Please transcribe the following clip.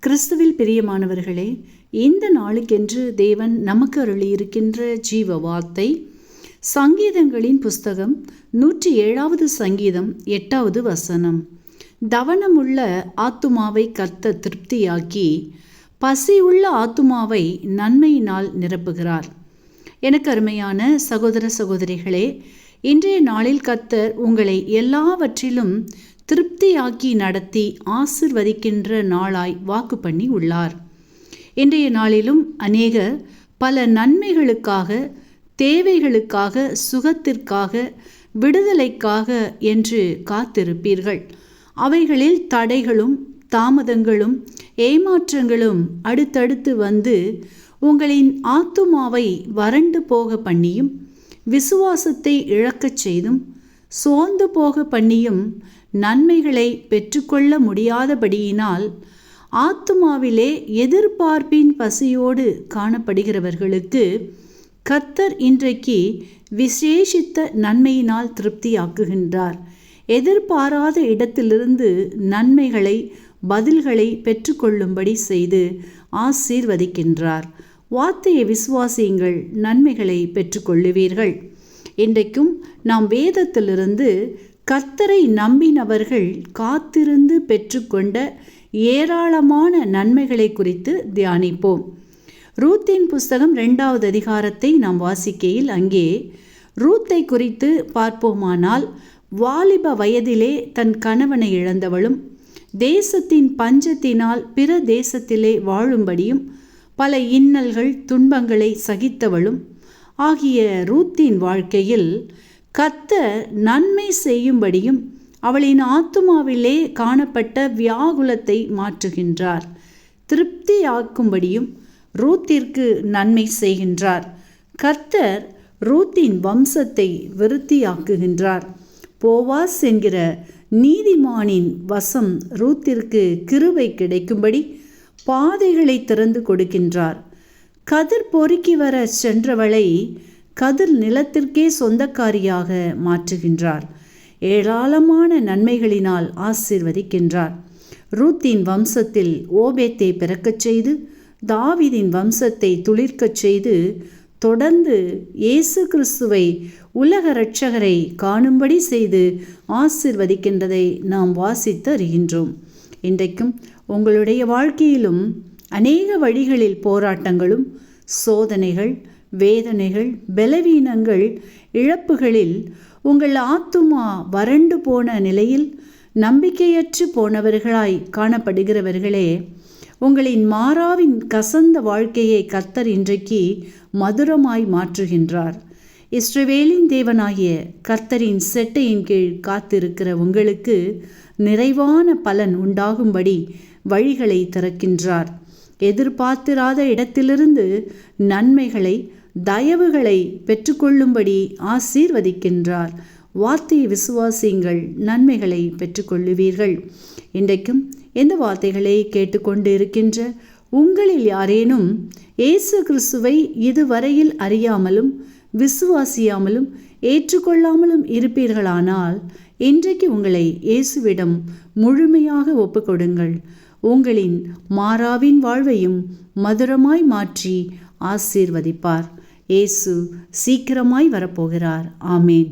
கிறிஸ்துவில் பிரியமானவர்களே, இந்த நாளுக்கென்று தேவன் நமக்கு அருளியிருக்கின்ற ஜீவ வார்த்தை சங்கீதங்களின் புஸ்தகம் 107வது சங்கீதம் 8வது வசனம். தவனமுள்ள ஆத்துமாவை கர்த்தர் திருப்தியாக்கி பசியுள்ள ஆத்துமாவை நன்மையினால் நிரப்புகிறார். எனக்கு அருமையான சகோதர சகோதரிகளே, இன்றைய நாளில் கர்த்தர் உங்களை எல்லாவற்றிலும் திருப்தியாக்கி நடத்தி ஆசிர்வதிக்கின்ற நாளாய் வாக்கு பண்ணி உள்ளார். இன்றைய நாளிலும் அநேகர் பல நன்மைகளுக்காக, தேவைகளுக்காக, சுகத்திற்காக, விடுதலைக்காக என்று காத்திருப்பீர்கள். அவைகளில் தடைகளும் தாமதங்களும் ஏமாற்றங்களும் அடுத்தடுத்து வந்து உங்களின் ஆத்துமாவை வறண்டு போக பண்ணியும், விசுவாசத்தை இழக்கச் செய்தும், சோர்ந்து போக பண்ணியும், நன்மைகளை பெற்றுக்கொள்ள முடியாதபடியினால் ஆத்துமாவிலே எதிர்பார்ப்பின் பசியோடு காணப்படுகிறவர்களுக்கு கர்த்தர் இன்றைக்கு விசேஷித்த நன்மையினால் திருப்தியாக்குகின்றார். எதிர்பாராத இடத்திலிருந்து நன்மைகளை, பதில்களை பெற்றுக்கொள்ளும்படி செய்து ஆசீர்வதிக்கின்றார். வார்த்தையை விசுவாசியுங்கள், நன்மைகளை பெற்றுக்கொள்ளுவீர்கள். இன்றைக்கும் நாம் வேதத்திலிருந்து கர்த்தரை நம்பினவர்கள் காத்திருந்து பெற்றுக்கொண்ட ஏராளமான நன்மைகளை குறித்து தியானிப்போம். ரூத்தின் புஸ்தகம் 2வது அதிகாரத்தை நாம் வாசிக்கையில் அங்கே ரூத்தை குறித்து பார்ப்போமானால், வாலிப வயதிலே தன் கணவனை இழந்தவளும், தேசத்தின் பஞ்சத்தினால் பிற தேசத்திலே வாழும்படியும் பல இன்னல்கள் துன்பங்களை சகித்தவளும் ஆகிய ரூத்தின் வாழ்க்கையில் கர்த்தர் நன்மை செய்யும்படியும் அவளின் ஆத்துமாவிலே காணப்பட்ட வியாகுலத்தை மாற்றுகின்றார். திருப்தியாக்கும்படியும் ரூத்திற்கு நன்மை செய்கின்றார். கர்த்தர் ரூத்தின் வம்சத்தை விருத்தியாக்குகின்றார். போவாஸ் என்கிற நீதிமானின் வசம் ரூத்திற்கு கிருபை கிடைக்கும்படி பாதைகளை திறந்து கொடுக்கின்றார். கதிர் பொறுக்கி வர சென்றவளை கதிர் நிலத்திற்கே சொந்தக்காரியாக மாற்றுகின்றார். ஏராளமான நன்மைகளினால் ஆசீர்வதிக்கின்றார். ரூத்தின் வம்சத்தில் ஓபேத்தை பிறக்கச் செய்து, தாவீதின் வம்சத்தை துளிர்க்கச் செய்து, தொடர்ந்து இயேசு கிறிஸ்துவை உலக இரட்சகரை காணும்படி செய்து ஆசீர்வதிக்கின்றதை நாம் வாசித்து அறிகின்றோம். இன்றைக்கும் உங்களுடைய வாழ்க்கையிலும் அநேக வழிகளில் போராட்டங்களும், சோதனைகள், வேதனைகள், பலவீனங்கள், இழப்புகளில் உங்கள் ஆத்துமா வறண்டு போன நிலையில் நம்பிக்கையற்று போனவர்களாய் காணப்படுகிறவர்களே, உங்களின் மாறாவின் கசந்த வாழ்க்கையை கர்த்தர் இன்றைக்கு மதுரமாய் மாற்றுகின்றார். இஸ்ரவேலின் தேவனாகிய கர்த்தரின் செட்டையின் கீழ் காத்திருக்கிற உங்களுக்கு நிறைவான பலன் உண்டாகும்படி வழிகளை திறக்கின்றார். எதிர்பார்த்திராத இடத்திலிருந்து நன்மைகளை, தயவுகளை பெற்றுக்கொள்ளும்படி ஆசீர்வதிக்கின்றார். வார்த்தையை விசுவாசியுங்கள், நன்மைகளை பெற்றுக்கொள்ளுவீர்கள். இன்றைக்கும் எந்த வார்த்தைகளை கேட்டுக்கொண்டு இருக்கின்ற உங்களில் யாரேனும் இயேசு கிறிஸ்துவை இதுவரையில் அறியாமலும் விசுவாசியாமலும் ஏற்றுக்கொள்ளாமலும் இருப்பீர்களானால், இன்றைக்கு உங்களை இயேசுவிடம் முழுமையாக ஒப்புக்கொடுங்கள். உங்களின் மாறாவின் வாழ்வையும் மதுரமாய் மாற்றி ஆசீர்வதிப்பார். இயேசு சீக்கிரமாய் வரப்போகிறார். ஆமேன்.